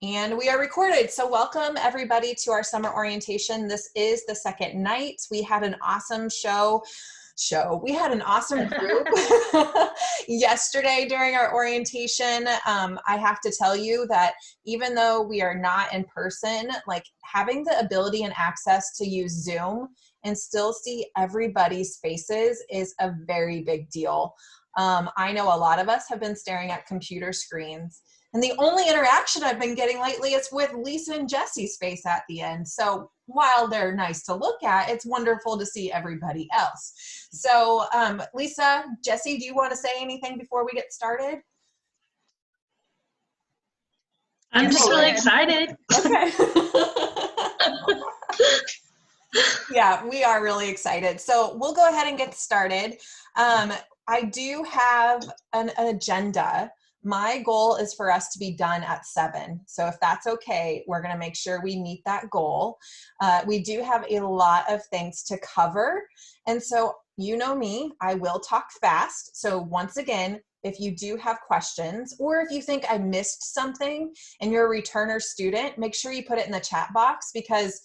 And we are recorded. So welcome everybody to our summer orientation. This is the second night. We had an awesome We had an awesome group yesterday during our orientation. I have to tell you that even though we are not in person, like having the ability and access to use Zoom and still see everybody's faces is a very big deal. I know a lot of us have been staring at computer screens. And the only interaction I've been getting lately is with Lisa and Jesse's face at the end. So while they're nice to look at, it's wonderful to see everybody else. So Lisa, Jesse, do you want to say anything before we get started? I'm just really excited. Okay. Yeah, we are really excited. So we'll go ahead and get started. I do have an agenda. My goal is for us to be done at 7. So if that's okay, we're going to make sure we meet that goal. We do have a lot of things to cover. And so you know me, I will talk fast. So once again, if you do have questions, or if you think I missed something and you're a returner student, make sure you put it in the chat box, because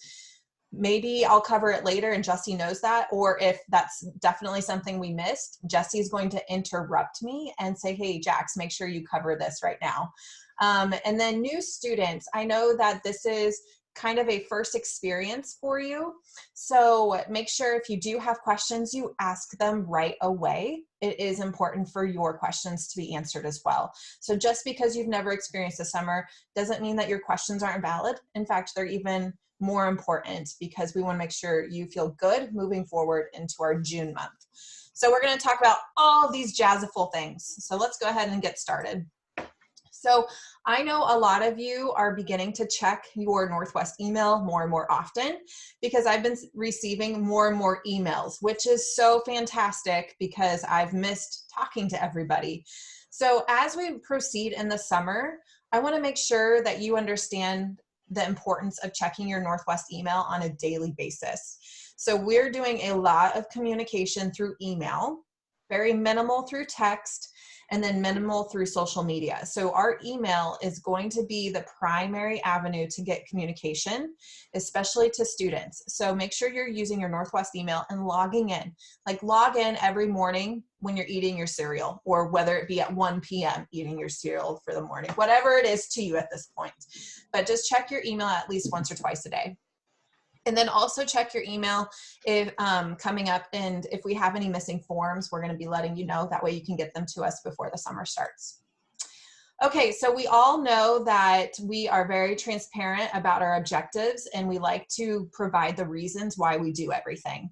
maybe I'll cover it later and Jesse knows that, or if that's definitely something we missed, Jesse's going to interrupt me and say, hey, Jax, make sure you cover this right now. And then new students, I know that this is kind of a first experience for you. So make sure if you do have questions, you ask them right away. It is important for your questions to be answered as well. So just because you've never experienced a summer doesn't mean that your questions aren't valid. In fact, they're even more important, because we want to make sure you feel good moving forward into our June month. So we're going to talk about all of these jazzful things. So let's go ahead and get started. So I know a lot of you are beginning to check your Northwest email more and more often, because I've been receiving more and more emails, which is so fantastic because I've missed talking to everybody. So as we proceed in the summer, I want to make sure that you understand the importance of checking your Northwest email on a daily basis. So we're doing a lot of communication through email, very minimal through text, and then minimal through social media. So our email is going to be the primary avenue to get communication, especially to students. So make sure you're using your Northwest email and logging in. Like log in every morning when you're eating your cereal, or whether it be at 1 p.m. eating your cereal for the morning, whatever it is to you at this point. But just check your email at least once or twice a day. And then also check your email if coming up, and if we have any missing forms, we're going to be letting you know. That way you can get them to us before the summer starts. Okay, so we all know that we are very transparent about our objectives, and we like to provide the reasons why we do everything.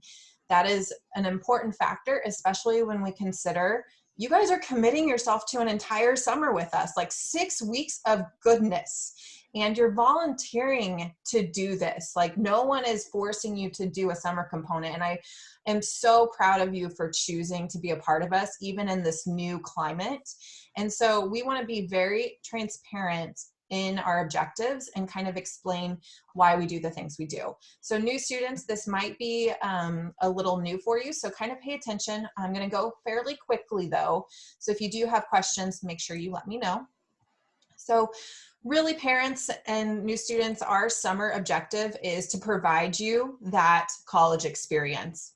That is an important factor, especially when we consider you guys are committing yourself to an entire summer with us, like 6 weeks of goodness. And you're volunteering to do this. Like no one is forcing you to do a summer component. And I am so proud of you for choosing to be a part of us, even in this new climate. And so we want to be very transparent in our objectives and kind of explain why we do the things we do. So new students, this might be a little new for you, so kind of pay attention. I'm going to go fairly quickly though. So if you do have questions, make sure you let me know. So really, parents and new students, our summer objective is to provide you that college experience.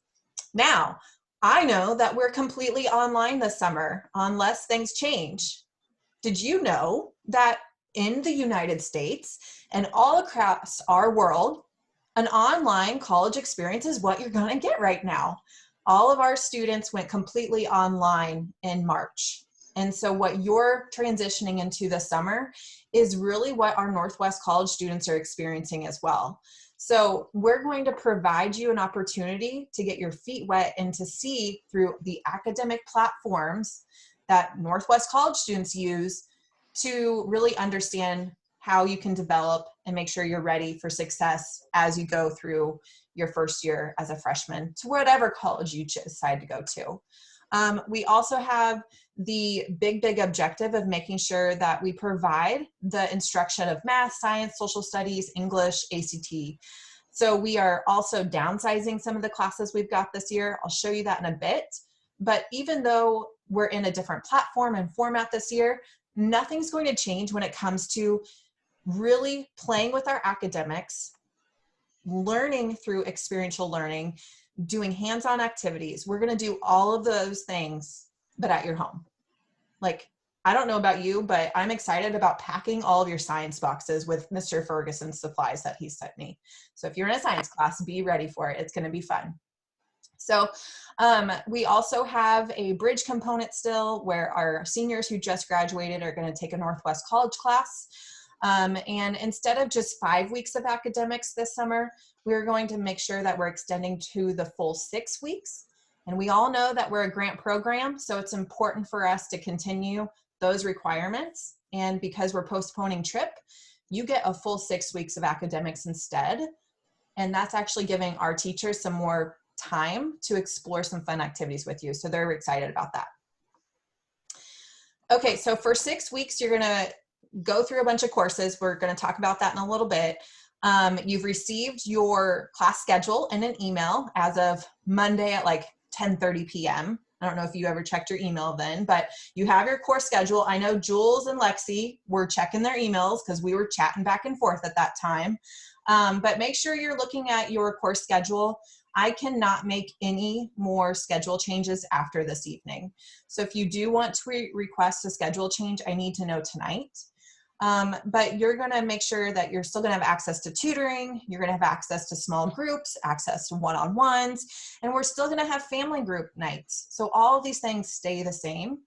Now, I know that we're completely online this summer unless things change. Did you know that in the United States and all across our world, an online college experience is what you're going to get right now? All of our students went completely online in March. And so what you're transitioning into this summer is really what our Northwest College students are experiencing as well. So we're going to provide you an opportunity to get your feet wet and to see through the academic platforms that Northwest College students use to really understand how you can develop and make sure you're ready for success as you go through your first year as a freshman to whatever college you decide to go to. We also have the big objective of making sure that we provide the instruction of math, science, social studies, English, ACT. So we are also downsizing some of the classes we've got this year. I'll show you that in a bit. But even though we're in a different platform and format this year, nothing's going to change when it comes to really playing with our academics, learning through experiential learning, doing hands-on activities. We're going to do all of those things, but at your home. Like, I don't know about you, but I'm excited about packing all of your science boxes with Mr. Ferguson's supplies that he sent me. So if you're in a science class, be ready for it. It's going to be fun. So we also have a bridge component still where our seniors who just graduated are going to take a Northwest College class. And instead of just 5 weeks of academics this summer, we're going to make sure that we're extending to the full 6 weeks. And we all know that we're a grant program, so it's important for us to continue those requirements. And because we're postponing trip, you get a full 6 weeks of academics instead. And that's actually giving our teachers some more time to explore some fun activities with you. So they're excited about that. Okay, so for 6 weeks, you're gonna go through a bunch of courses. We're gonna talk about that in a little bit. You've received your class schedule in an email as of Monday at like 10:30 p.m. I don't know if you ever checked your email then, but you have your course schedule. I know Jules and Lexi were checking their emails because we were chatting back and forth at that time. But make sure you're looking at your course schedule. I cannot make any more schedule changes after this evening. So if you do want to request a schedule change, I need to know tonight. But you're going to make sure that you're still going to have access to tutoring. You're going to have access to small groups, access to one-on-ones, and we're still going to have family group nights. So all of these things stay the same,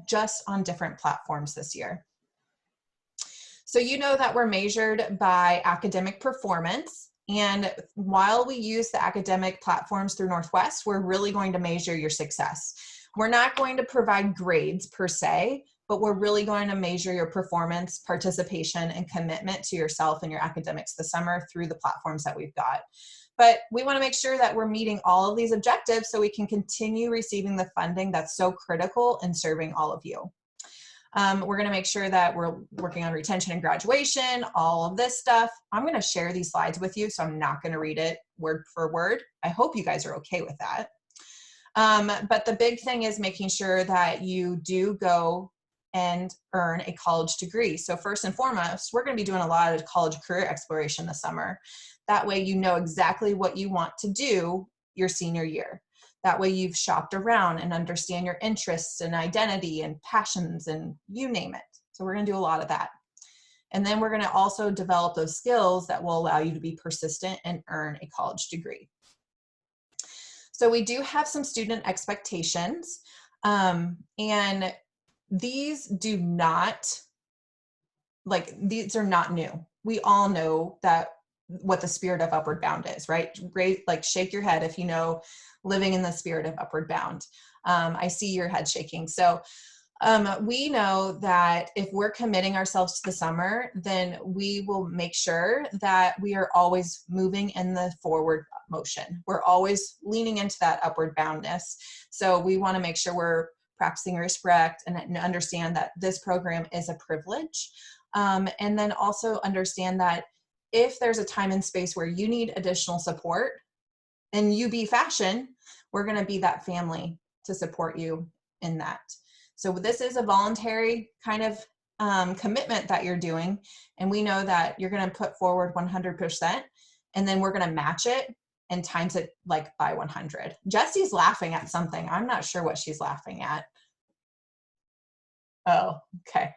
just on different platforms this year. So you know that we're measured by academic performance. And while we use the academic platforms through Northwest, we're really going to measure your success. We're not going to provide grades per se, but we're really going to measure your performance, participation, and commitment to yourself and your academics this summer through the platforms that we've got. But we want to make sure that we're meeting all of these objectives so we can continue receiving the funding that's so critical in serving all of you. We're going to make sure that we're working on retention and graduation, all of this stuff. I'm going to share these slides with you, so I'm not going to read it word for word. I hope you guys are okay with that. But the big thing is making sure that you do go and earn a college degree. So first and foremost, we're going to be doing a lot of college career exploration this summer. That way you know exactly what you want to do your senior year. That way you've shopped around and understand your interests and identity and passions and you name it. So we're going to do a lot of that. And then we're going to also develop those skills that will allow you to be persistent and earn a college degree. So we do have some student expectations, and these are not new. We all know that what the spirit of Upward Bound is, right? Great, like shake your head if you know living in the spirit of Upward Bound. I see your head shaking. So we know that if we're committing ourselves to the summer, then we will make sure that we are always moving in the forward motion. We're always leaning into that upward boundness. So we want to make sure we're practicing respect and understand that this program is a privilege. And then also understand that if there's a time and space where you need additional support, and UB Fashion, we're going to be that family to support you in that. So this is a voluntary kind of commitment that you're doing, and we know that you're going to put forward 100%, and then we're going to match it and times it like by 100. Jessie's laughing at something. I'm not sure what she's laughing at. Oh, okay.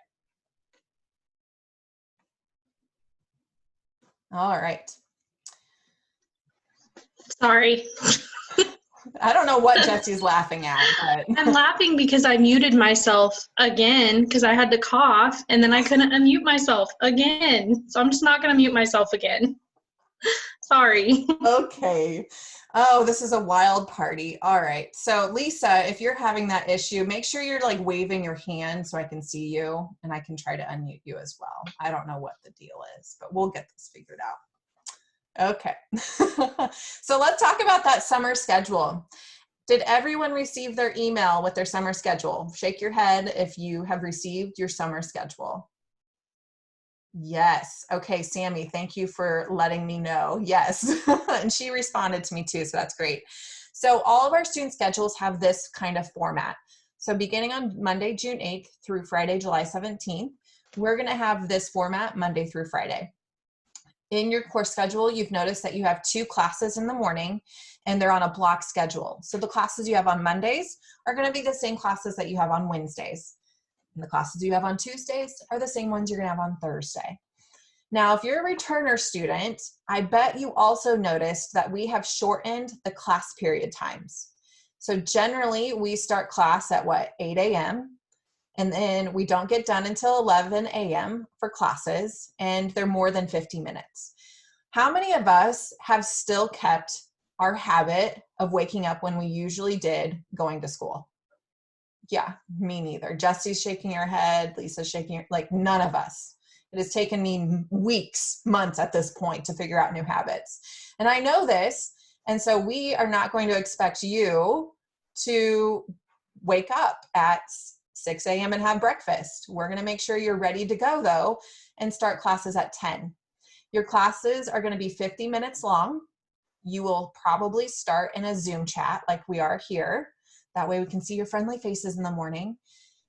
All right. Sorry. I don't know what Jessie's laughing at, but I'm laughing because I muted myself again because I had to cough and then I couldn't unmute myself again. So I'm just not going to mute myself again. Sorry. Okay. Oh, this is a wild party. All right. So Lisa, if you're having that issue, make sure you're like waving your hand so I can see you and I can try to unmute you as well. I don't know what the deal is, but we'll get this figured out. Okay. So let's talk about that summer schedule. Did everyone receive their email with their summer schedule? Shake your head if you have received your summer schedule. Yes. Okay, Sammy, thank you for letting me know. Yes. And she responded to me too, so that's great. So all of our student schedules have this kind of format. So beginning on Monday, June 8th through Friday, July 17th, we're going to have this format Monday through Friday. In your course schedule, you've noticed that you have 2 classes in the morning and they're on a block schedule. So the classes you have on Mondays are going to be the same classes that you have on Wednesdays. And the classes you have on Tuesdays are the same ones you're going to have on Thursday. Now, if you're a returner student, I bet you also noticed that we have shortened the class period times. So generally we start class at 8 a.m. and then we don't get done until 11 a.m. for classes, and they're more than 50 minutes. How many of us have still kept our habit of waking up when we usually did going to school? Yeah, me neither. Jesse's shaking her head, Lisa's shaking her, like none of us. It has taken me weeks, months at this point to figure out new habits. And I know this, and so we are not going to expect you to wake up at 6 a.m. and have breakfast. We're going to make sure you're ready to go though and start classes at 10. Your classes are going to be 50 minutes long. You will probably start in a Zoom chat like we are here. That way we can see your friendly faces in the morning.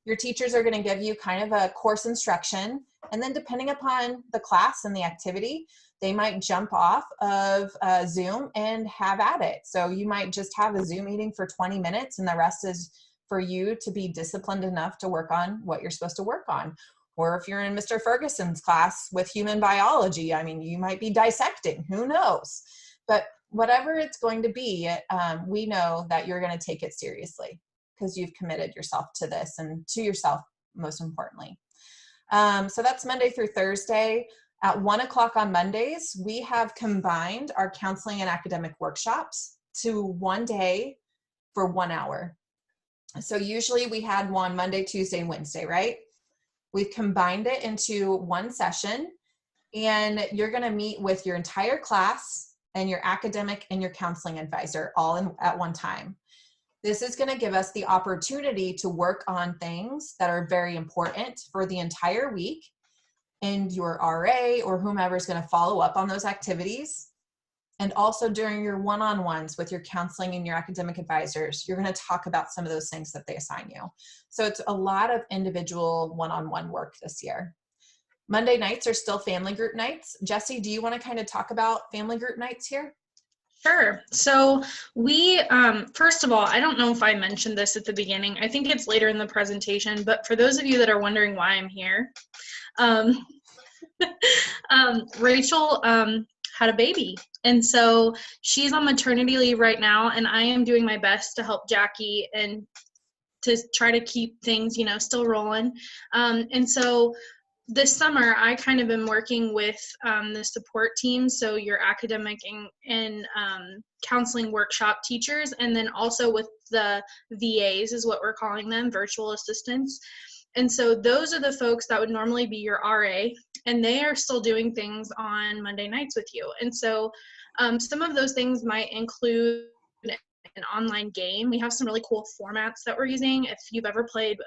Your teachers are going to give you kind of a course instruction, and then depending upon the class and the activity, they might jump off of Zoom and have at it. So you might just have a Zoom meeting for 20 minutes and the rest is for you to be disciplined enough to work on what you're supposed to work on. Or if you're in Mr. Ferguson's class with human biology, I mean, you might be dissecting, who knows? But whatever it's going to be, we know that you're going to take it seriously because you've committed yourself to this and to yourself, most importantly. So that's Monday through Thursday. At 1 o'clock on Mondays, we have combined our counseling and academic workshops to one day for 1 hour. So usually we had one Monday, Tuesday, Wednesday, right? We've combined it into one session, and you're going to meet with your entire class and your academic and your counseling advisor all at one time. This is going to give us the opportunity to work on things that are very important for the entire week, and your RA or whomever is going to follow up on those activities. And also during your one-on-ones with your counseling and your academic advisors, you're going to talk about some of those things that they assign you. So it's a lot of individual one-on-one work this year. Monday nights are still family group nights. Jessie, do you want to kind of talk about family group nights here? Sure. So we, first of all, I don't know if I mentioned this at the beginning. I think it's later in the presentation, but for those of you that are wondering why I'm here, Rachel had a baby. And so she's on maternity leave right now, and I am doing my best to help Jackie and to try to keep things, still rolling. And so this summer, I kind of been working with the support team, so your academic and counseling workshop teachers, and then also with the VAs is what we're calling them, virtual assistants. And so those are the folks that would normally be your RA, and they are still doing things on Monday nights with you. And so some of those things might include an online game. We have some really cool formats that we're using. If you've ever played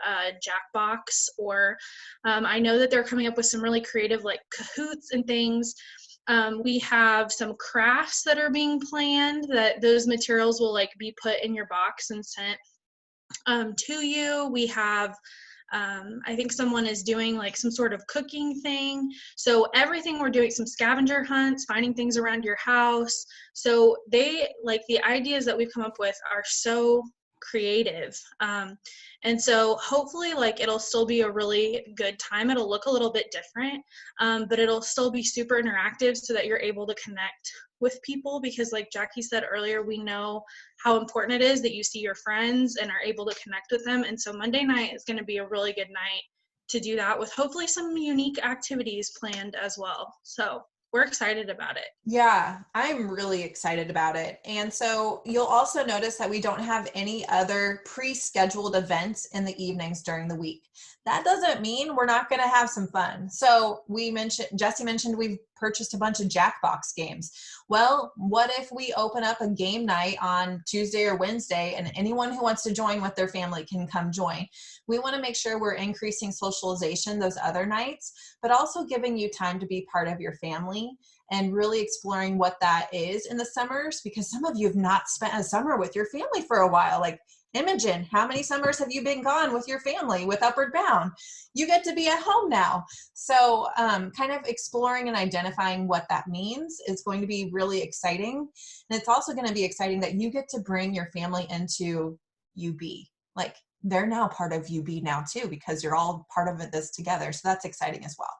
Jackbox, or I know that they're coming up with some really creative like Kahoots and things. We have some crafts that are being planned, that those materials will like be put in your box and sent to you. We have I think someone is doing like some sort of cooking thing. So everything we're doing, some scavenger hunts, finding things around your house. So they, like, the ideas that we've come up with are so creative. And so hopefully like it'll still be a really good time. It'll look a little bit different, but it'll still be super interactive so that you're able to connect with people, because like Jackie said earlier, we know how important it is that you see your friends and are able to connect with them. And so Monday night is going to be a really good night to do that, with hopefully some unique activities planned as well. So we're excited about it. Yeah, I'm really excited about it. And so you'll also notice that we don't have any other pre-scheduled events in the evenings during the week. That doesn't mean we're not going to have some fun. So Jessie mentioned we've purchased a bunch of Jackbox games. Well, what if we open up a game night on Tuesday or Wednesday, and anyone who wants to join with their family can come join? We want to make sure we're increasing socialization those other nights, but also giving you time to be part of your family and really exploring what that is in the summers, because some of you have not spent a summer with your family for a while. Like, Imogen, how many summers have you been gone with your family with Upward Bound? You get to be at home now. So kind of exploring and identifying what that means is going to be really exciting. And it's also going to be exciting that you get to bring your family into UB. Like, they're now part of UB now too, because you're all part of this together. So that's exciting as well.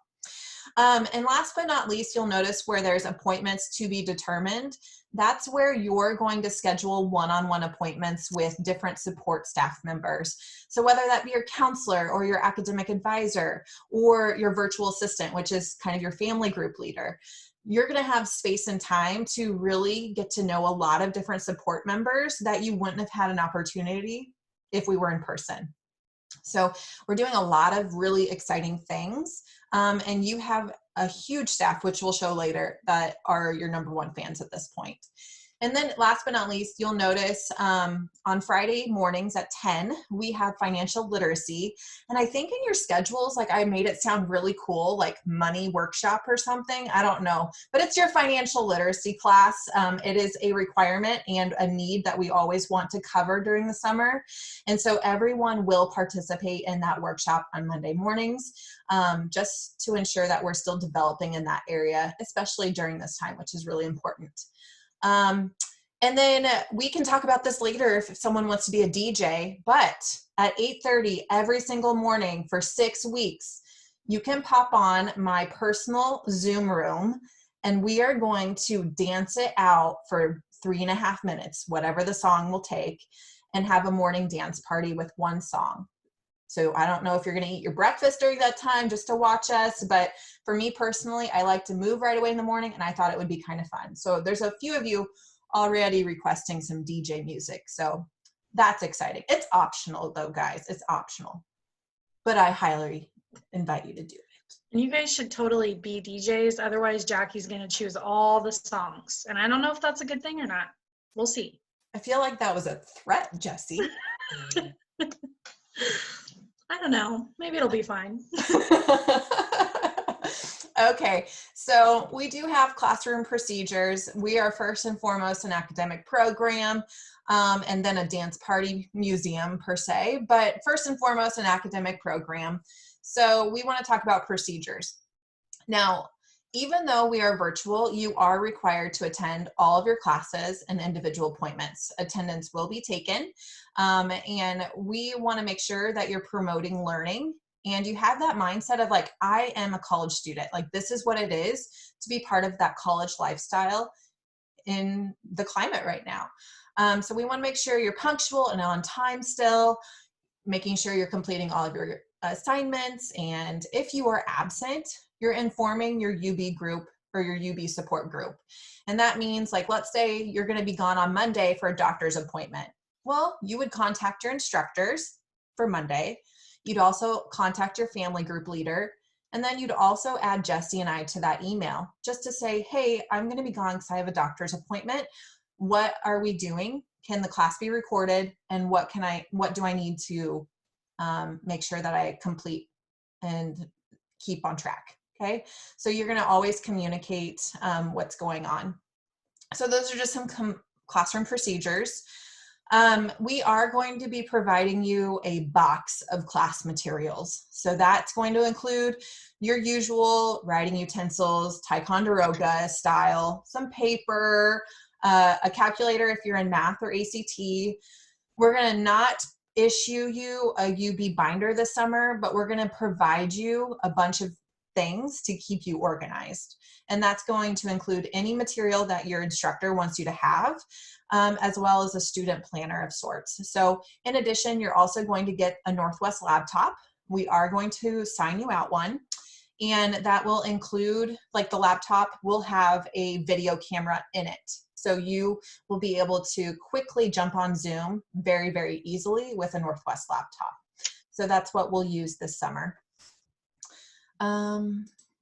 And last but not least, you'll notice where there's appointments to be determined. That's where you're going to schedule one-on-one appointments with different support staff members. So whether that be your counselor or your academic advisor or your virtual assistant, which is kind of your family group leader, you're going to have space and time to really get to know a lot of different support members that you wouldn't have had an opportunity if we were in person. So we're doing a lot of really exciting things. And you have a huge staff, which we'll show later, that are your #1 fans at this point. And then last but not least, you'll notice on Friday mornings at 10, we have financial literacy. And I think in your schedules, like I made it sound really cool, like money workshop or something. I don't know, but it's your financial literacy class. It is a requirement and a need that we always want to cover during the summer. And so everyone will participate in that workshop on Monday mornings, just to ensure that we're still developing in that area, especially during this time, which is really important. And then we can talk about this later if someone wants to be a DJ, but at 8:30 every single morning for 6 weeks, you can pop on my personal Zoom room and we are going to dance it out for 3.5 minutes, whatever the song will take, and have a morning dance party with one song. So I don't know if you're going to eat your breakfast during that time just to watch us, but for me personally, I like to move right away in the morning and I thought it would be kind of fun. So there's a few of you already requesting some DJ music. So that's exciting. It's optional though, guys. It's optional, but I highly invite you to do it. And you guys should totally be DJs. Otherwise, Jackie's going to choose all the songs. And I don't know if that's a good thing or not. We'll see. I feel like that was a threat, Jessie. I don't know. Maybe it'll be fine. Okay, so we do have classroom procedures. We are first and foremost an academic program, and then a dance party museum per se, but first and foremost an academic program. So we want to talk about procedures. Now, even though we are virtual, you are required to attend all of your classes and individual appointments. Attendance will be taken, and we want to make sure that you're promoting learning and you have that mindset of like, I am a college student. Like, this is what it is to be part of that college lifestyle in the climate right now. So we want to make sure you're punctual and on time still, making sure you're completing all of your assignments. And if you are absent, you're informing your UB group or your UB support group. And that means, like, let's say you're going to be gone on Monday for a doctor's appointment. Well, you would contact your instructors for Monday. You'd also contact your family group leader. And then you'd also add Jessie and I to that email just to say, hey, I'm going to be gone because I have a doctor's appointment. What are we doing? Can the class be recorded? And what do I need to make sure that I complete and keep on track? Okay, so you're going to always communicate what's going on. So those are just some classroom procedures. We are going to be providing you a box of class materials. So that's going to include your usual writing utensils, Ticonderoga style, some paper, a calculator if you're in math or ACT. We're going to not issue you a UB binder this summer, but we're going to provide you a bunch of things to keep you organized. And that's going to include any material that your instructor wants you to have, as well as a student planner of sorts. So in addition, you're also going to get a Northwest laptop. We are going to sign you out one. And that will include, like, the laptop will have a video camera in it. So you will be able to quickly jump on Zoom very, very easily with a Northwest laptop. So that's what we'll use this summer.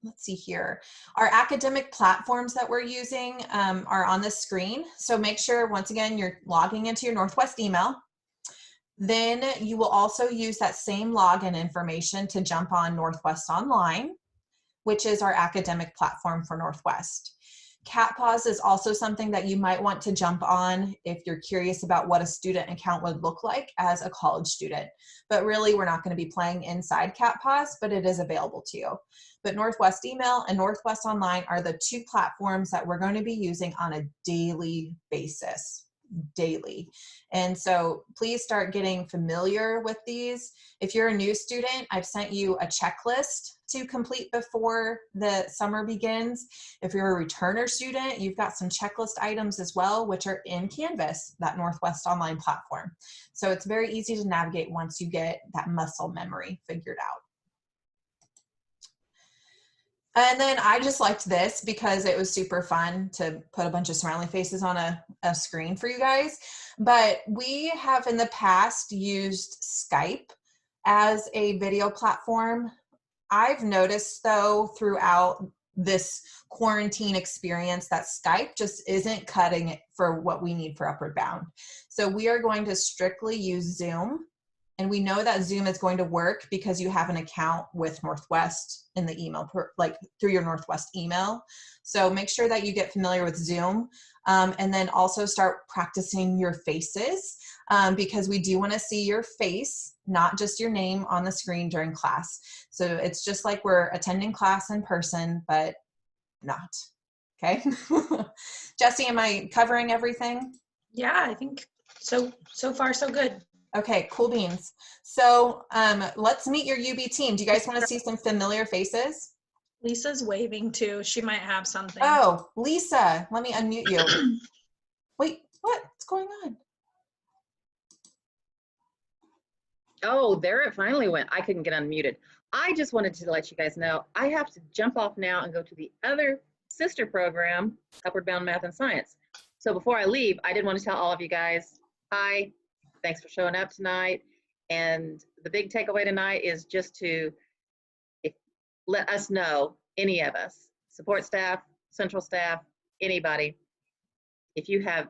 Let's see here. Our academic platforms that we're using are on the screen. So make sure, once again, you're logging into your Northwest email. Then you will also use that same login information to jump on Northwest Online, which is our academic platform for Northwest. Cat Paws is also something that you might want to jump on if you're curious about what a student account would look like as a college student. But really, we're not going to be playing inside Cat Paws, but it is available to you. But Northwest Email and Northwest Online are the two platforms that we're going to be using on a daily basis. Daily. And so please start getting familiar with these. If you're a new student, I've sent you a checklist to complete before the summer begins. If you're a returner student, you've got some checklist items as well, which are in Canvas, that Northwest Online platform. So it's very easy to navigate once you get that muscle memory figured out. And then I just liked this because it was super fun to put a bunch of smiley faces on a screen for you guys. But we have in the past used Skype as a video platform. I've noticed though throughout this quarantine experience that Skype just isn't cutting it for what we need for Upward Bound. So we are going to strictly use Zoom. And we know that Zoom is going to work because you have an account with Northwest in the email, like through your Northwest email. So make sure that you get familiar with Zoom, and then also start practicing your faces, because we do want to see your face, not just your name on the screen during class. So it's just like we're attending class in person, but not. Okay. Jesse, am I covering everything? Yeah, I think so far so good. Okay, cool beans. So let's meet your UB team. Do you guys want to see some familiar faces? Lisa's waving too. She might have something. Oh, Lisa, let me unmute you. Wait, what's going on? Oh, there it finally went. I couldn't get unmuted. I just wanted to let you guys know I have to jump off now and go to the other sister program, Upward Bound Math and Science. So before I leave, I did want to tell all of you guys, hi. Thanks for showing up tonight. And the big takeaway tonight is just to let us know, any of us, support staff, central staff, anybody, if you have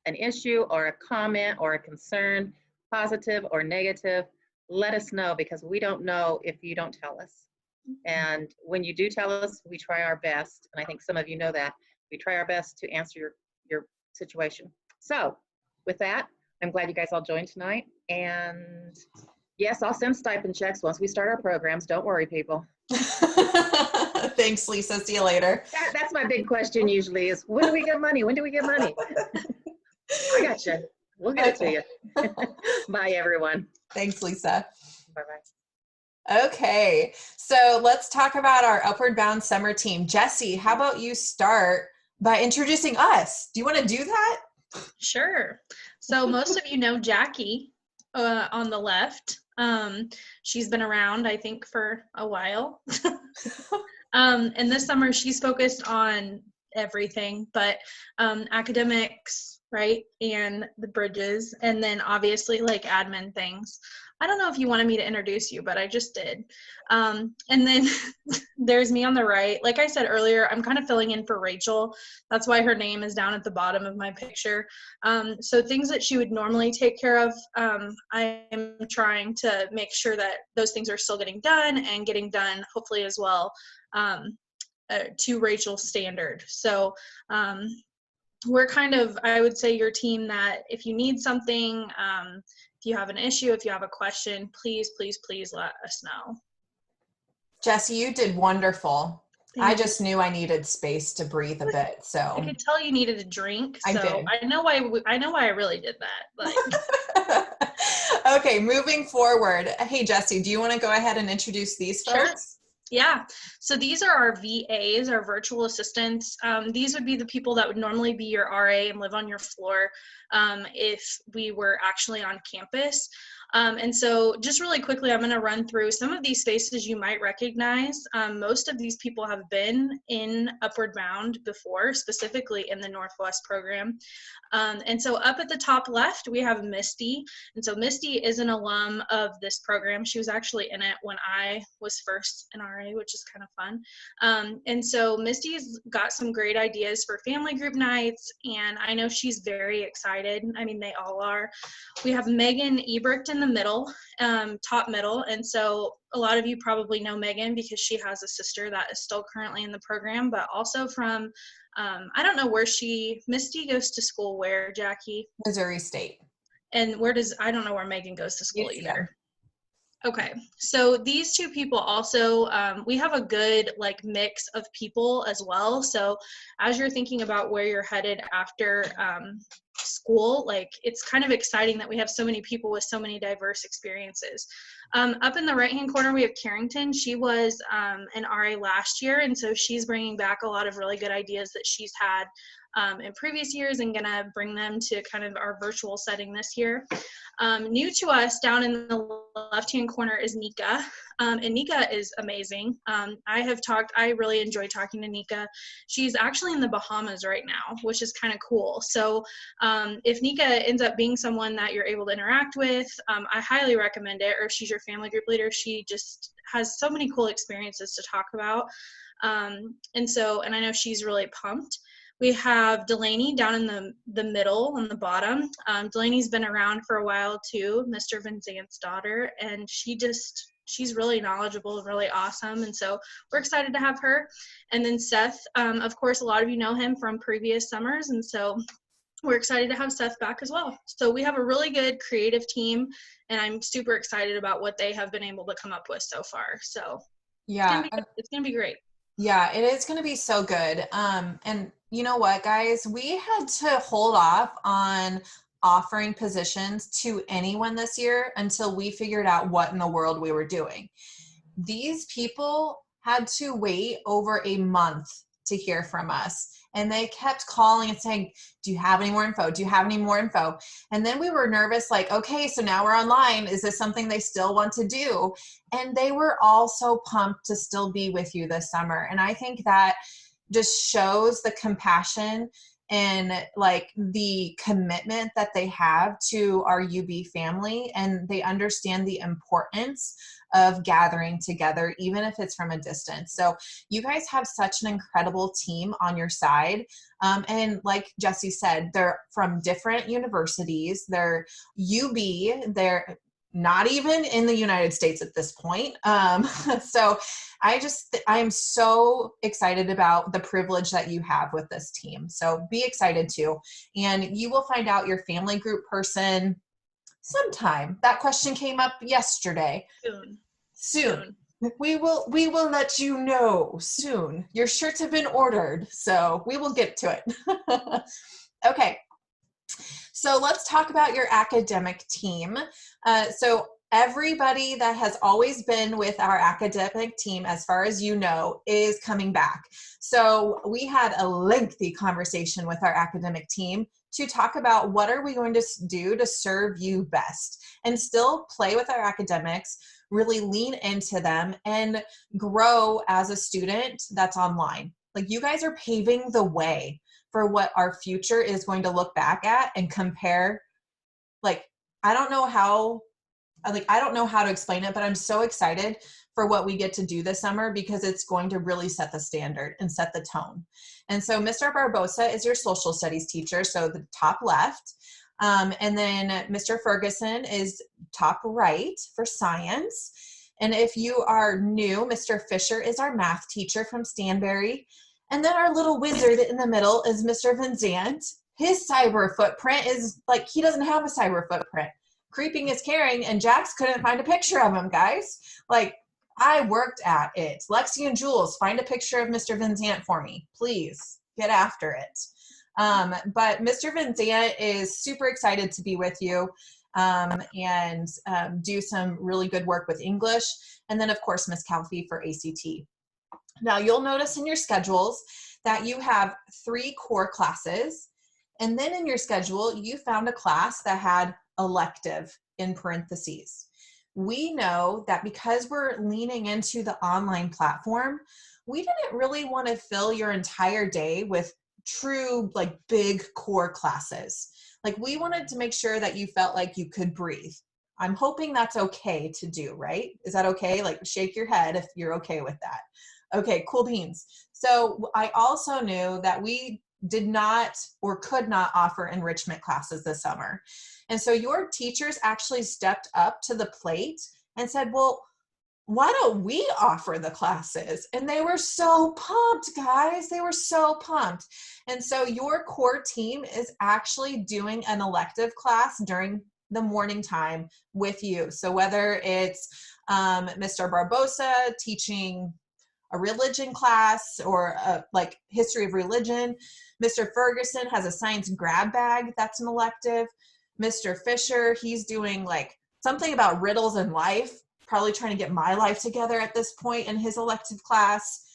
an issue or a comment or a concern, positive or negative, let us know, because we don't know if you don't tell us. And when you do tell us, we try our best. And I think some of you know that. We try our best to answer your situation. So with that, I'm glad you guys all joined tonight. And yes, I'll send stipend checks once we start our programs. Don't worry, people. Thanks, Lisa. See you later. That's my big question usually is, when do we get money? When do we get money? I got you. We'll get it to you. Bye, everyone. Thanks, Lisa. Bye-bye. Okay, so let's talk about our Upward Bound summer team. Jesse, how about you start by introducing us? Do you want to do that? Sure. So most of you know Jackie on the left. She's been around, I think, for a while. And this summer she's focused on everything, but academics, right? And the bridges, and then obviously like admin things. I don't know if you wanted me to introduce you, but I just did. And then there's me on the right. Like I said earlier, I'm kind of filling in for Rachel. That's why her name is down at the bottom of my picture. So things that she would normally take care of, I am trying to make sure that those things are still getting done and getting done hopefully as well to Rachel's standard. So we're kind of, I would say, your team that if you need something, if you have an issue, if you have a question, please, please, please let us know. Jesse, you did wonderful. Thank I just knew I needed space to breathe a bit, so. I could tell you needed a drink, so I did. I know why I really did that. Like. Okay, moving forward. Hey, Jesse, do you want to go ahead and introduce these folks? Sure. Yeah, so these are our VAs, our virtual assistants. These would be the people that would normally be your RA and live on your floor if we were actually on campus. And so just really quickly, I'm going to run through some of these faces you might recognize. Most of these people have been in Upward Bound before, specifically in the Northwest program. And so up at the top left, we have Misty. And so Misty is an alum of this program. She was actually in it when I was first an RA, which is kind of fun. And so Misty's got some great ideas for family group nights, and I know she's very excited. I mean, they all are. We have Megan Ebrecht in the middle, top middle. And so a lot of you probably know Megan because she has a sister that is still currently in the program, but also from, I don't know where Misty goes to school where, Jackie? Missouri State. And I don't know where Megan goes to school UCM. either. Okay, so these two people also, we have a good like mix of people as well. So as you're thinking about where you're headed after school, like it's kind of exciting that we have so many people with so many diverse experiences. Up in the right-hand corner, we have Carrington. She was an RA last year, and so she's bringing back a lot of really good ideas that she's had in previous years and gonna bring them to kind of our virtual setting this year. New to us down in the left-hand corner is Nika, and Nika is amazing. I really enjoy talking to Nika. She's actually in the Bahamas right now, which is kind of cool. So if Nika ends up being someone that you're able to interact with, I highly recommend it, or if she's your family group leader, she just has so many cool experiences to talk about. And I know she's really pumped. We have Delaney down in the middle on the bottom. Delaney's been around for a while too, Mr. Van Zant's daughter, and she's really knowledgeable and really awesome. And so we're excited to have her. And then Seth, of course, a lot of you know him from previous summers. And so we're excited to have Seth back as well. So we have a really good creative team, and I'm super excited about what they have been able to come up with so far. So yeah, it's gonna be great. Yeah, it is going to be so good. And you know what, guys, we had to hold off on offering positions to anyone this year until we figured out what in the world we were doing. These people had to wait over a month to hear from us. And they kept calling and saying, do you have any more info? Do you have any more info? And then we were nervous, like, okay, so now we're online. Is this something they still want to do? And they were all so pumped to still be with you this summer. And I think that just shows the compassion and like the commitment that they have to our UB family, and they understand the importance of gathering together, even if it's from a distance. So you guys have such an incredible team on your side. And like Jesse said, they're from different universities. They're UB, they're not even in the United States at this point. So I'm so excited about the privilege that you have with this team. So be excited too. And you will find out your family group person sometime. That question came up yesterday. Soon. We will let you know soon. Your shirts have been ordered, so we will get to it. Okay. So let's talk about your academic team. So everybody that has always been with our academic team, as far as you know, is coming back. So we had a lengthy conversation with our academic team to talk about what are we going to do to serve you best and still play with our academics, really lean into them, and grow as a student that's online. Like, you guys are paving the way for what our future is going to look back at and compare. Like, I don't know how to explain it, but I'm so excited for what we get to do this summer, because it's going to really set the standard and set the tone. And so Mr. Barbosa is your social studies teacher, so the top left. And then Mr. Ferguson is top right for science. And if you are new, Mr. Fisher is our math teacher from Stanberry. And then our little wizard in the middle is Mr. Van Zant. His cyber footprint is like, he doesn't have a cyber footprint. Creeping is caring, and Jax couldn't find a picture of him, guys. Like, I worked at it. Lexi and Jules, find a picture of Mr. Van Zant for me. Please, get after it. But Mr. Van Zant is super excited to be with you and do some really good work with English. And then, of course, Miss Calfee for ACT. Now, you'll notice in your schedules that you have 3 core classes. And then in your schedule, you found a class that had elective in parentheses. We know that because we're leaning into the online platform, we didn't really want to fill your entire day with true, like, big core classes. Like, we wanted to make sure that you felt like you could breathe. I'm hoping that's okay to do, right? Is that okay? Like, shake your head if you're okay with that. Okay, cool beans. So I also knew that we did not or could not offer enrichment classes this summer. And so your teachers actually stepped up to the plate and said, well, why don't we offer the classes? And they were so pumped, guys. They were so pumped. And so your core team is actually doing an elective class during the morning time with you. So whether it's Mr. Barbosa teaching a religion class or like history of religion, Mr. Ferguson has a science grab bag that's an elective. Mr. Fisher, he's doing like something about riddles in life, probably trying to get my life together at this point in his elective class.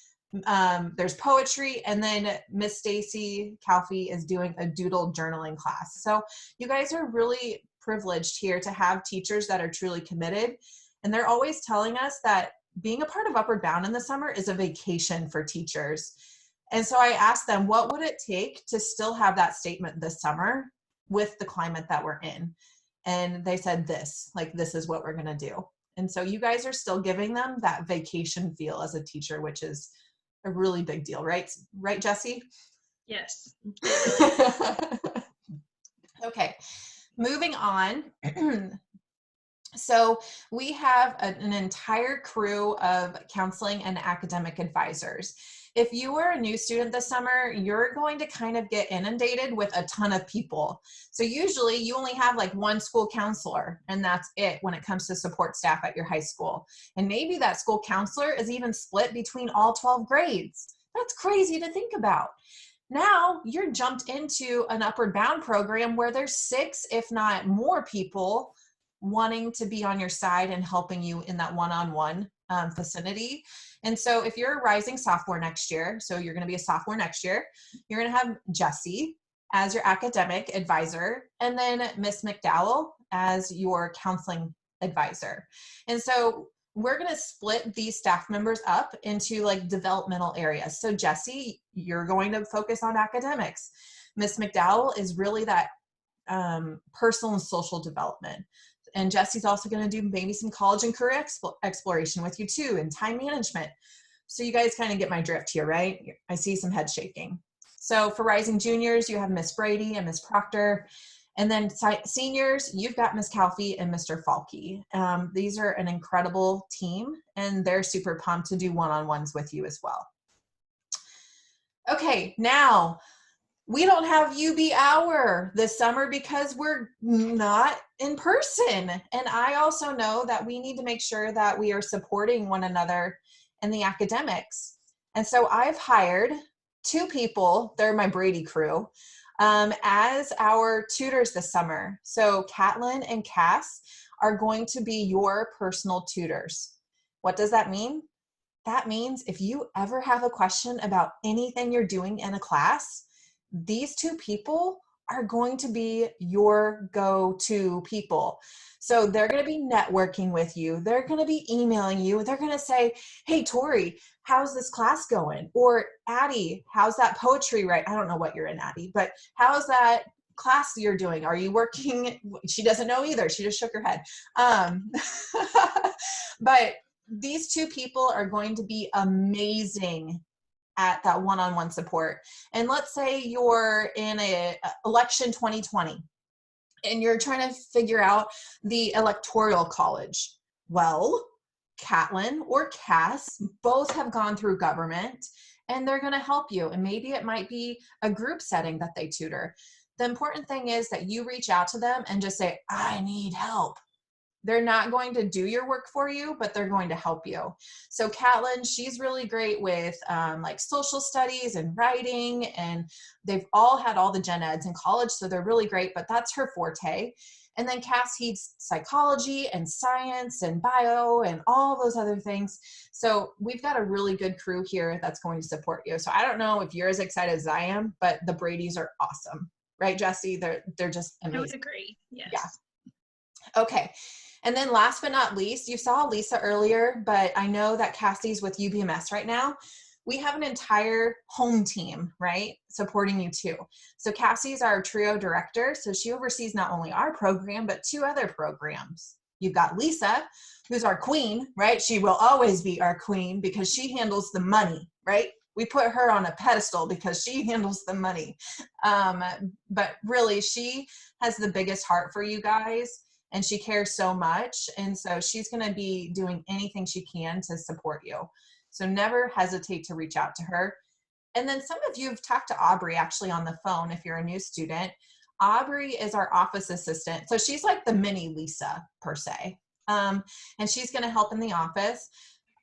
There's poetry, and then Miss Stacy Calfee is doing a doodle journaling class. So you guys are really privileged here to have teachers that are truly committed, and they're always telling us that being a part of Upward Bound in the summer is a vacation for teachers. And so I asked them, what would it take to still have that statement this summer with the climate that we're in? And they said this is what we're going to do. And so you guys are still giving them that vacation feel as a teacher, which is a really big deal, right? Right, Jessie? Yes. Okay, moving on. So we have an entire crew of counseling and academic advisors. If you are a new student this summer, you're going to kind of get inundated with a ton of people. So usually you only have like one school counselor, and that's it when it comes to support staff at your high school. And maybe that school counselor is even split between all 12 grades. That's crazy to think about. Now you're jumped into an Upward Bound program where there's 6, if not more people wanting to be on your side and helping you in that one-on-one vicinity. And so if you're a rising sophomore next year, so you're going to be a sophomore next year, you're going to have Jessie as your academic advisor, and then Miss McDowell as your counseling advisor. And so we're going to split these staff members up into like developmental areas. So Jessie, you're going to focus on academics. Miss McDowell is really that personal and social development. And Jessie's also going to do maybe some college and career exploration with you too, and time management. So you guys kind of get my drift here, right? I see some head shaking. So for rising juniors, you have Miss Brady and Miss Proctor. And then seniors, you've got Miss Calfee and Mr. Falke. These are an incredible team, and they're super pumped to do one-on-ones with you as well. Okay, now we don't have UB Hour this summer because we're not in person. And I also know that we need to make sure that we are supporting one another in the academics. And so I've hired 2 people, they're my Brady crew, as our tutors this summer. So Catlin and Cass are going to be your personal tutors. What does that mean? That means if you ever have a question about anything you're doing in a class, these 2 people are going to be your go-to people. So they're going to be networking with you. They're going to be emailing you. They're going to say, hey, Tori, how's this class going? Or Addie, how's that poetry I don't know what you're in, Addie, but how's that class you're doing? Are you working? She doesn't know either. She just shook her head. But these 2 people are going to be amazing at that one-on-one support. And let's say you're in a election 2020 and you're trying to figure out the electoral college. Well, Catlin or Cass both have gone through government, and they're going to help you. And maybe it might be a group setting that they tutor. The important thing is that you reach out to them and just say, I need help. They're not going to do your work for you, but they're going to help you. So Catlin, she's really great with like social studies and writing, and they've all had all the gen eds in college, so they're really great, but that's her forte. And then Cass heeds psychology and science and bio and all those other things. So we've got a really good crew here that's going to support you. So I don't know if you're as excited as I am, but the Bradys are awesome. Right, Jessie? They're just amazing. I would agree. Yes. Yeah. Okay. And then last but not least, you saw Lisa earlier, but I know that Cassie's with UBMS right now. We have an entire home team, right, supporting you too. So Cassie's our trio director. So she oversees not only our program, but 2 other programs. You've got Lisa, who's our queen, right? She will always be our queen because she handles the money, right? we put her on a pedestal because she handles the money. But really, she has the biggest heart for you guys, and she cares so much. And so she's going to be doing anything she can to support you. So never hesitate to reach out to her. And then some of you have talked to Aubrey actually on the phone if you're a new student. Aubrey is our office assistant. So she's like the mini Lisa per se. And she's going to help in the office.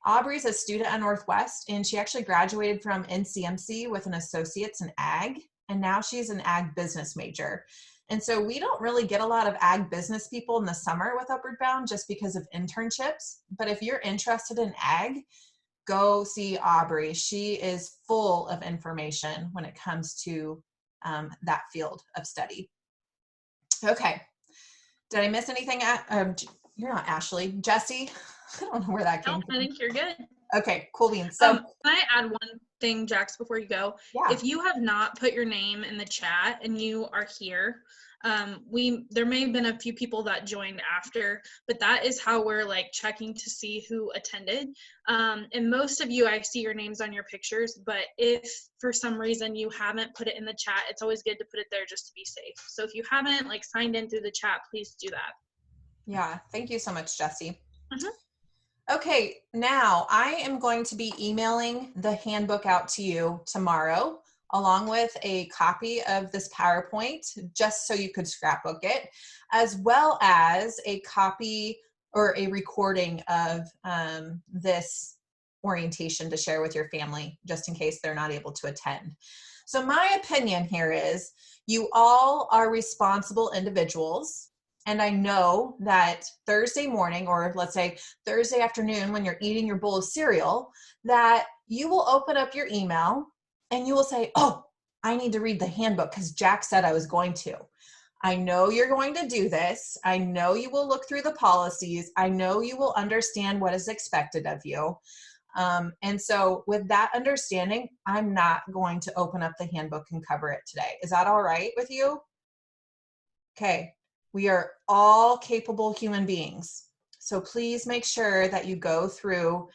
Aubrey's a student at Northwest, and she actually graduated from NCMC with an associate's in ag, and now she's an ag business major. And so we don't really get a lot of ag business people in the summer with Upward Bound just because of internships. But if you're interested in ag, go see Aubrey. She is full of information when it comes to that field of study. Okay. Did I miss anything? You're not Ashley. Jesse? I don't know where that came from. I think you're good. Okay, cool beans. So can I add one thing, Jax, before you go? Yeah. If you have not put your name in the chat and you are here, there may have been a few people that joined after, but that is how we're like checking to see who attended. And most of you, I see your names on your pictures, but if for some reason you haven't put it in the chat, it's always good to put it there just to be safe. So if you haven't like signed in through the chat, please do that. Yeah, thank you so much, Jesse. Mm-hmm. Okay, now I am going to be emailing the handbook out to you tomorrow, along with a copy of this PowerPoint, just so you could scrapbook it, as well as a copy or a recording of this orientation to share with your family, just in case they're not able to attend. So my opinion here is you all are responsible individuals. And I know that Thursday morning, or let's say Thursday afternoon when you're eating your bowl of cereal, that you will open up your email and you will say, oh, I need to read the handbook because Jack said I was going to. I know you're going to do this. I know you will look through the policies. I know you will understand what is expected of you. And so with that understanding, I'm not going to open up the handbook and cover it today. Is that all right with you? Okay. We are all capable human beings. So please make sure that you go through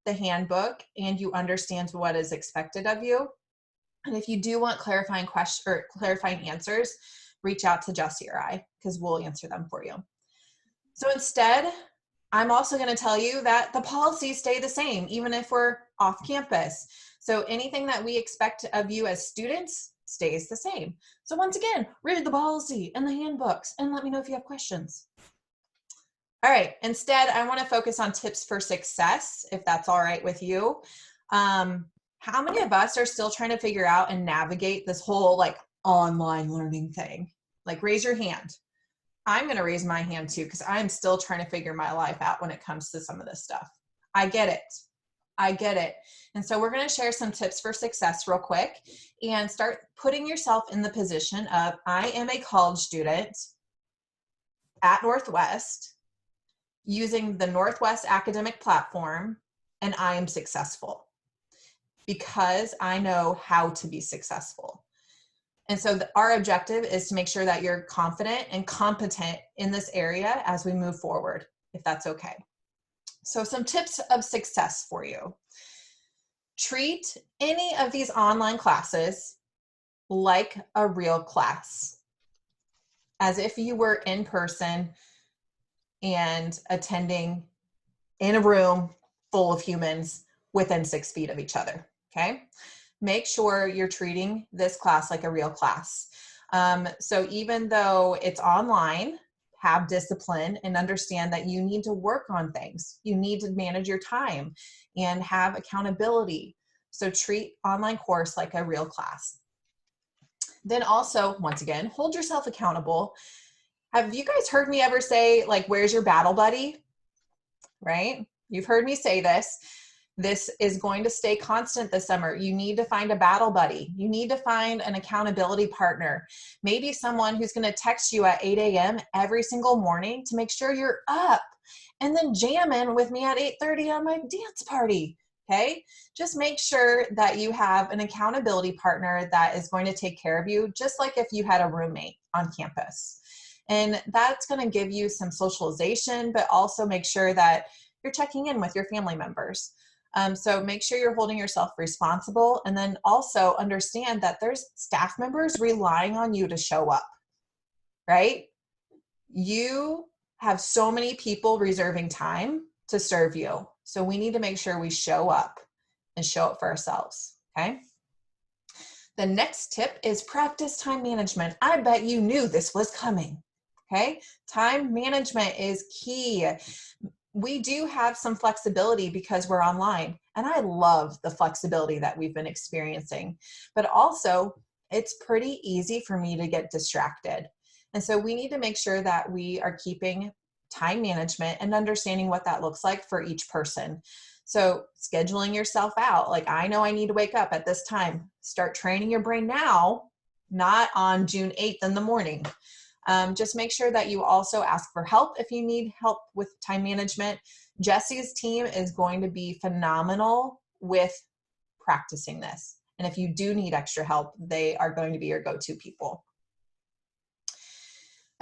the handbook and you understand what is expected of you. And if you do want clarifying questions or clarifying answers, reach out to Jesse or I, because we'll answer them for you. So instead, I'm also going to tell you that the policies stay the same, even if we're off campus. So anything that we expect of you as students stays the same. So once again, read the policy and the handbooks and let me know if you have questions. All right, instead, I want to focus on tips for success, if that's all right with you. How many of us are still trying to figure out and navigate this whole like online learning thing? Like raise your hand. I'm going to raise my hand too, because I'm still trying to figure my life out when it comes to some of this stuff. I get it. I get it. And so we're going to share some tips for success real quick and start putting yourself in the position of, I am a college student at Northwest using the Northwest academic platform, and I am successful because I know how to be successful. And so our objective is to make sure that you're confident and competent in this area as we move forward, if that's okay. So some tips of success for you. Treat any of these online classes like a real class, as if you were in person and attending in a room full of humans within 6 feet of each other, okay? Make sure you're treating this class like a real class. So even though it's online, have discipline and understand that you need to work on things. You need to manage your time and have accountability. So treat online course like a real class. Then also, once again, hold yourself accountable. Have you guys heard me ever say, like, where's your battle buddy? Right? You've heard me say this. This is going to stay constant this summer. You need to find a battle buddy. You need to find an accountability partner. Maybe someone who's going to text you at 8 a.m. every single morning to make sure you're up and then jamming with me at 8:30 on my dance party. Okay? Just make sure that you have an accountability partner that is going to take care of you, just like if you had a roommate on campus. And that's going to give you some socialization, but also make sure that you're checking in with your family members. So make sure you're holding yourself responsible, and then also understand that there's staff members relying on you to show up, right? You have so many people reserving time to serve you. So we need to make sure we show up and show up for ourselves, okay? The next tip is practice time management. I bet you knew this was coming, okay? Time management is key. We do have some flexibility because we're online, and I love the flexibility that we've been experiencing, but also it's pretty easy for me to get distracted. And so we need to make sure that we are keeping time management and understanding what that looks like for each person. So scheduling yourself out, like I know I need to wake up at this time. Start training your brain now, not on June 8th in the morning. Just make sure that you also ask for help if you need help with time management. Jesse's team is going to be phenomenal with practicing this. And if you do need extra help, they are going to be your go-to people.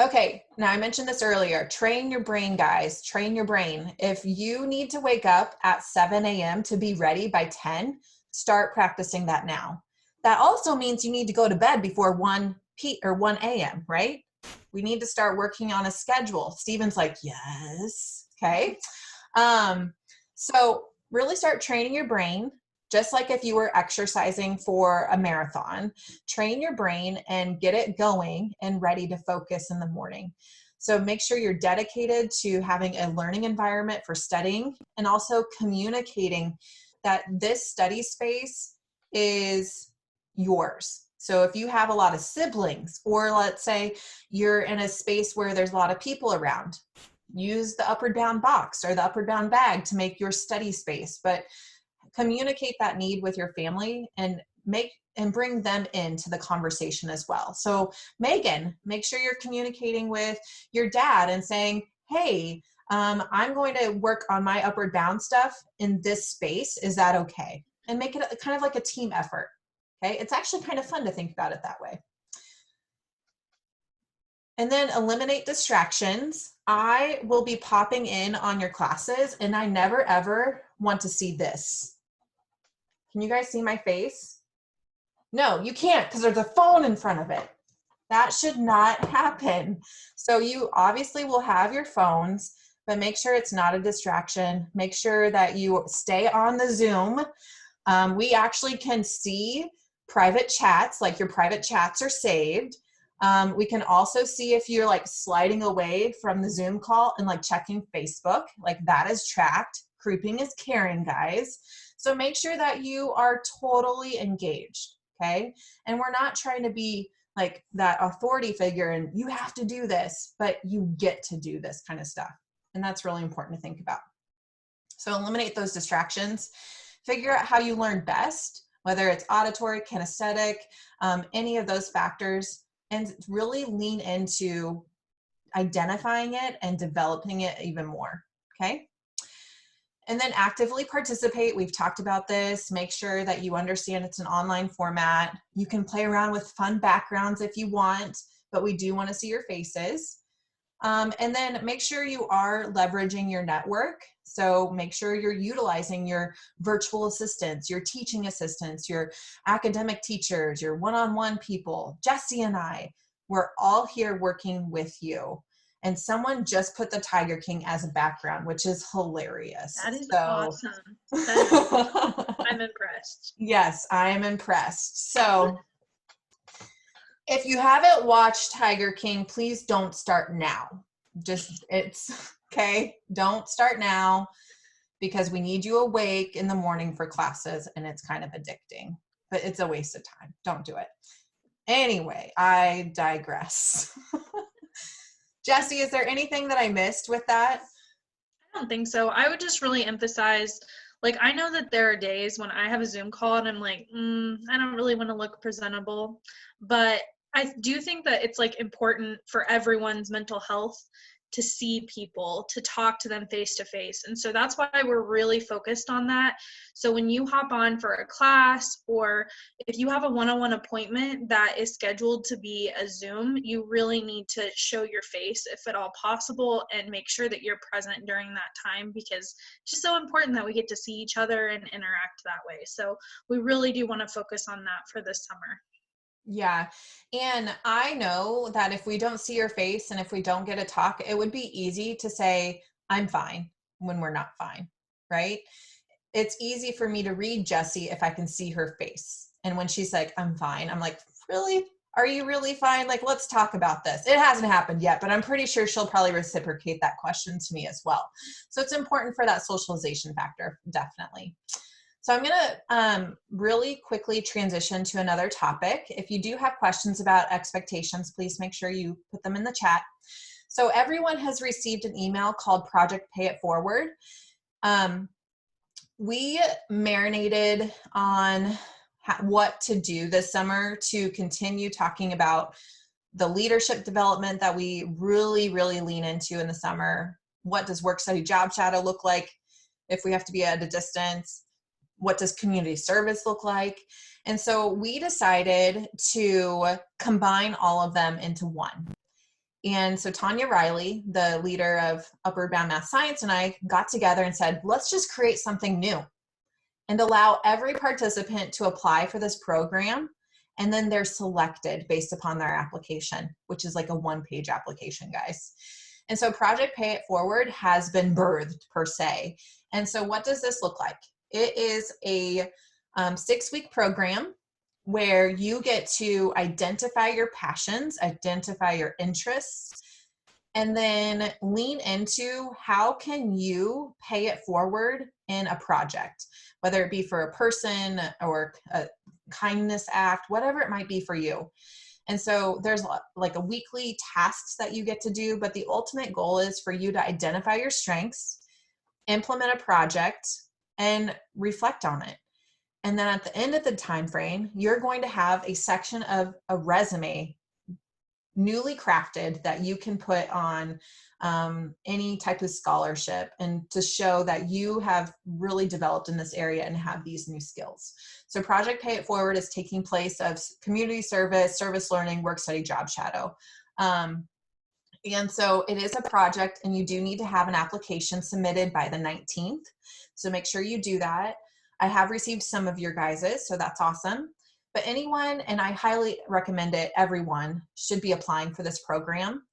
Okay, now I mentioned this earlier. Train your brain, guys. Train your brain. If you need to wake up at 7 a.m. to be ready by 10, start practicing that now. That also means you need to go to bed before 1 a.m., right? We need to start working on a schedule. Steven's like, yes. Okay. So really start training your brain. Just like if you were exercising for a marathon, train your brain and get it going and ready to focus in the morning. So make sure you're dedicated to having a learning environment for studying, and also communicating that this study space is yours. So if you have a lot of siblings, or let's say you're in a space where there's a lot of people around, use the Upward Bound box or the Upward Bound bag to make your study space. But communicate that need with your family and bring them into the conversation as well. So Megan, make sure you're communicating with your dad and saying, hey, I'm going to work on my Upward Bound stuff in this space. Is that okay? And make it kind of like a team effort. Okay. It's actually kind of fun to think about it that way. And then eliminate distractions. I will be popping in on your classes, and I never ever want to see this. Can you guys see my face? No, you can't, because there's a phone in front of it. That should not happen. So you obviously will have your phones, but make sure it's not a distraction. Make sure that you stay on the Zoom. We actually can see private chats, like your private chats are saved. We can also see if you're like sliding away from the Zoom call and like checking Facebook, like that is tracked. Creeping is caring, guys. So make sure that you are totally engaged, okay? And we're not trying to be like that authority figure and you have to do this, but you get to do this kind of stuff. And that's really important to think about. So eliminate those distractions. Figure out how you learn best, whether it's auditory, kinesthetic, any of those factors, and really lean into identifying it and developing it even more, okay? And then actively participate. We've talked about this. Make sure that you understand it's an online format. You can play around with fun backgrounds if you want, but we do want to see your faces. And then make sure you are leveraging your network. So make sure you're utilizing your virtual assistants, your teaching assistants, your academic teachers, your one-on-one people. Jesse and I, we're all here working with you. And someone just put the Tiger King as a background, which is hilarious. That is awesome. I'm impressed. Yes, I am impressed. So if you haven't watched Tiger King, please don't start now. It's okay. Don't start now, because we need you awake in the morning for classes, and it's kind of addicting, but it's a waste of time. Don't do it. Anyway, I digress. Jesse, is there anything that I missed with that? I don't think so. I would just really emphasize, like, I know that there are days when I have a Zoom call and I'm like, I don't really want to look presentable, but I do think that it's like important for everyone's mental health to see people, to talk to them face to face. And so that's why we're really focused on that. So when you hop on for a class, or if you have a one-on-one appointment that is scheduled to be a Zoom, you really need to show your face if at all possible, and make sure that you're present during that time, because it's just so important that we get to see each other and interact that way. So we really do want to focus on that for this summer. Yeah. And I know that if we don't see your face and if we don't get a talk, it would be easy to say, I'm fine, when we're not fine, right? It's easy for me to read Jessie if I can see her face. And when she's like, I'm fine, I'm like, really? Are you really fine? Like, let's talk about this. It hasn't happened yet, but I'm pretty sure she'll probably reciprocate that question to me as well. So it's important for that socialization factor, definitely. So I'm going to really quickly transition to another topic. If you do have questions about expectations, please make sure you put them in the chat. So everyone has received an email called Project Pay It Forward. We marinated on what to do this summer to continue talking about the leadership development that we really, really lean into in the summer. What does work study job shadow look like if we have to be at a distance? What does community service look like? And so we decided to combine all of them into one. And so Tanya Riley, the leader of Upward Bound Math Science, and I got together and said, let's just create something new and allow every participant to apply for this program. And then they're selected based upon their application, which is like a one-page application, guys. And so Project Pay It Forward has been birthed, per se. And so what does this look like? It is a 6-week program where you get to identify your passions, identify your interests, and then lean into how can you pay it forward in a project, whether it be for a person or a kindness act, whatever it might be for you. And so there's like a weekly tasks that you get to do, but the ultimate goal is for you to identify your strengths, implement a project, and reflect on it. And then at the end of the time frame, you're going to have a section of a resume newly crafted that you can put on any type of scholarship, and to show that you have really developed in this area and have these new skills. So Project Pay It Forward is taking place of community service, service learning, work study, job shadow. And so it is a project, and you do need to have an application submitted by the 19th. So make sure you do that. I have received some of your guys's, so that's awesome. But anyone, and I highly recommend it, everyone should be applying for this program.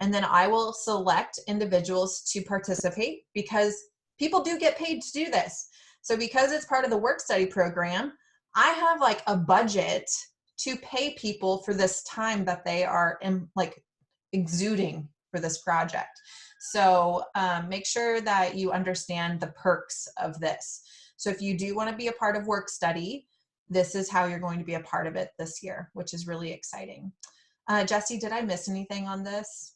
And then I will select individuals to participate, because people do get paid to do this. So because it's part of the work study program, I have like a budget to pay people for this time that they are exuding for this project. So make sure that you understand the perks of this. So if you do want to be a part of work study, this is how you're going to be a part of it this year, which is really exciting. Jessie, did I miss anything on this?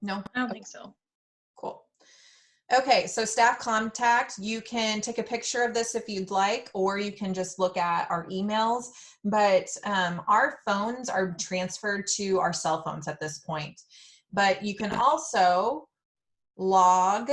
No? I don't think so. Cool. Okay, so staff contact, you can take a picture of this if you'd like, or you can just look at our emails, but our phones are transferred to our cell phones at this point. But you can also log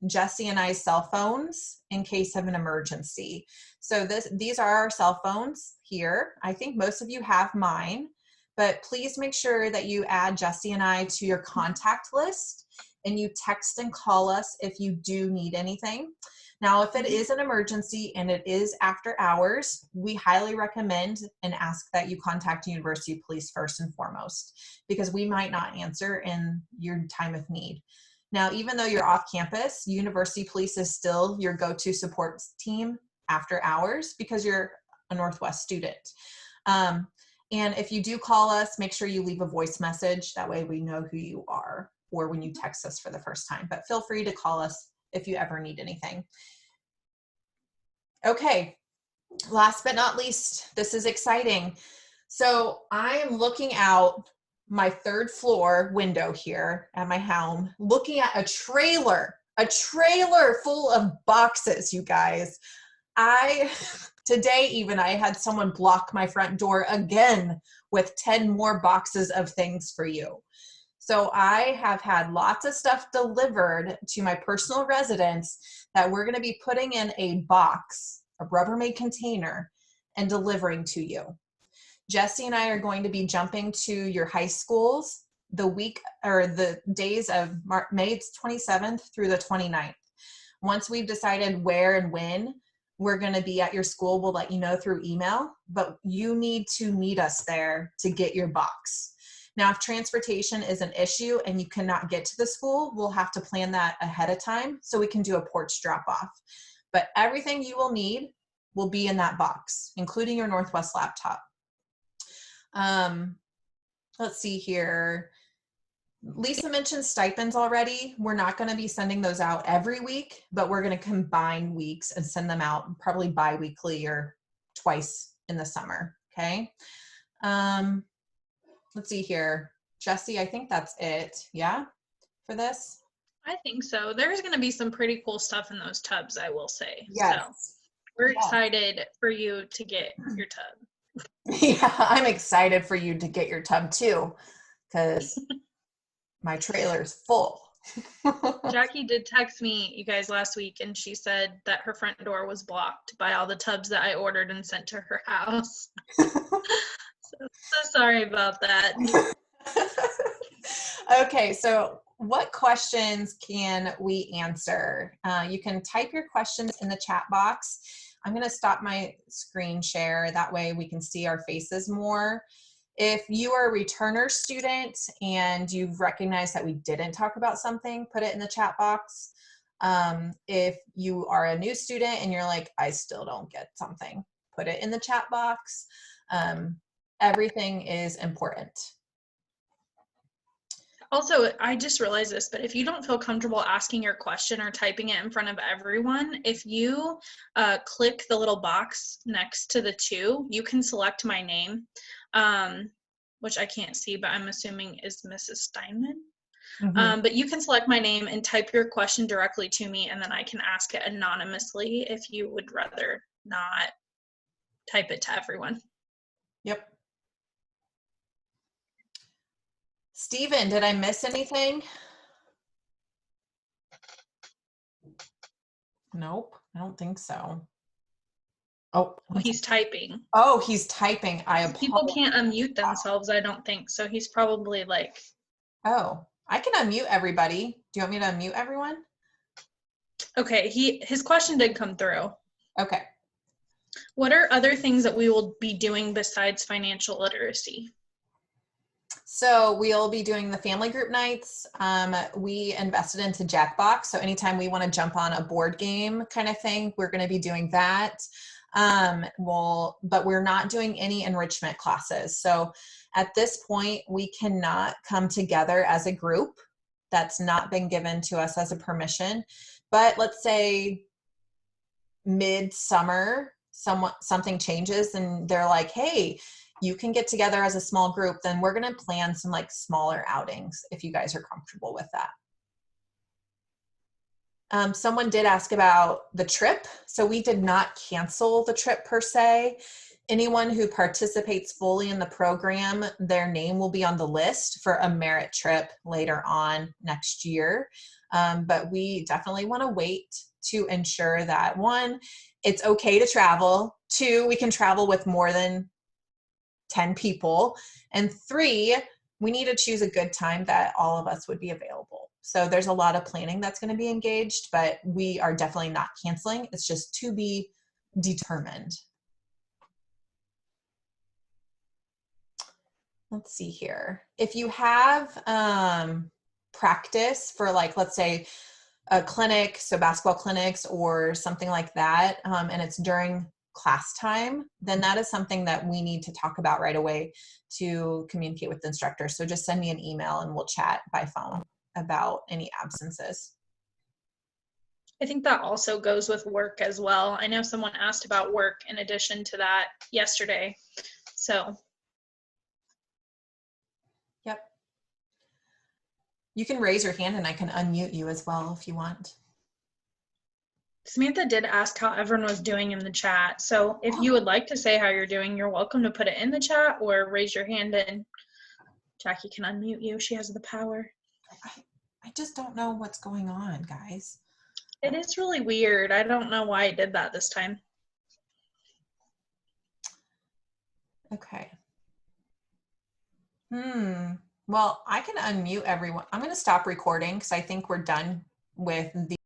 Jessie and I's cell phones in case of an emergency. So these are our cell phones here. I think most of you have mine, but please make sure that you add Jessie and I to your contact list, and you text and call us if you do need anything. Now, if it is an emergency and it is after hours, we highly recommend and ask that you contact University Police first and foremost, because we might not answer in your time of need. Now, even though you're off campus, University Police is still your go-to support team after hours, because you're a Northwest student. And if you do call us, make sure you leave a voice message. That way we know who you are, or when you text us for the first time. But feel free to call us if you ever need anything. Okay, last but not least, this is exciting. So I am looking out my 3rd floor window here at my home, looking at a trailer full of boxes, you guys. Today even, I had someone block my front door again with 10 more boxes of things for you. So I have had lots of stuff delivered to my personal residence that we're going to be putting in a box, a Rubbermaid container, and delivering to you. Jesse and I are going to be jumping to your high schools the week or the days of May 27th through the 29th. Once we've decided where and when we're going to be at your school, we'll let you know through email, but you need to meet us there to get your box. Now, if transportation is an issue and you cannot get to the school, we'll have to plan that ahead of time so we can do a porch drop off. But everything you will need will be in that box, including your Northwest laptop. Let's see here. Lisa mentioned stipends already. We're not going to be sending those out every week, but we're going to combine weeks and send them out probably bi-weekly or twice in the summer. Okay. Let's see here. Jesse, I think that's it. Yeah, for this? I think so. There's going to be some pretty cool stuff in those tubs, I will say. Yes. So we're excited for you to get your tub. Yeah, I'm excited for you to get your tub too, because my trailer's full. Jackie did text me, you guys, last week, and she said that her front door was blocked by all the tubs that I ordered and sent to her house. So sorry about that. Okay, so what questions can we answer? You can type your questions in the chat box. I'm going to stop my screen share. That way we can see our faces more. If you are a returner student and you've recognized that we didn't talk about something, put it in the chat box. If you are a new student and you're like, I still don't get something, put it in the chat box. Everything is important. Also, I just realized this, but if you don't feel comfortable asking your question or typing it in front of everyone, if you click the little box next to the 2, you can select my name, which I can't see, but I'm assuming is Mrs. Steinman. Mm-hmm. But you can select my name and type your question directly to me, and then I can ask it anonymously if you would rather not type it to everyone. Yep. Steven, did I miss anything? Nope, I don't think so. Oh, he's typing. Oh, he's typing. I apologize. People can't unmute themselves, I don't think. So he's probably like. Oh, I can unmute everybody. Do you want me to unmute everyone? Okay, his question did come through. Okay. What are other things that we will be doing besides financial literacy? So we'll be doing the family group nights. We invested into Jackbox. So anytime we want to jump on a board game kind of thing, we're going to be doing that. But we're not doing any enrichment classes. So at this point, we cannot come together as a group. That's not been given to us as a permission. But let's say mid-summer, something changes and they're like, hey, you can get together as a small group, then we're going to plan some like smaller outings if you guys are comfortable with that. Someone did ask about the trip. So we did not cancel the trip per se. Anyone who participates fully in the program, their name will be on the list for a merit trip later on next year. But we definitely want to wait to ensure that 1, it's okay to travel. 2, we can travel with more than 10 people. And 3, we need to choose a good time that all of us would be available. So there's a lot of planning that's going to be engaged, but we are definitely not canceling. It's just to be determined. Let's see here. If you have practice for like, let's say a clinic, so basketball clinics or something like that, and it's during class time, then that is something that we need to talk about right away to communicate with the instructor. So just send me an email and we'll chat by phone about any absences. I think that also goes with work as well. I know someone asked about work in addition to that yesterday. So. Yep. You can raise your hand and I can unmute you as well if you want. Samantha did ask how everyone was doing in the chat. So if you would like to say how you're doing, you're welcome to put it in the chat or raise your hand and Jackie can unmute you. She has the power. I just don't know what's going on, guys. It is really weird. I don't know why I did that this time. Okay. Well, I can unmute everyone. I'm going to stop recording because I think we're done with the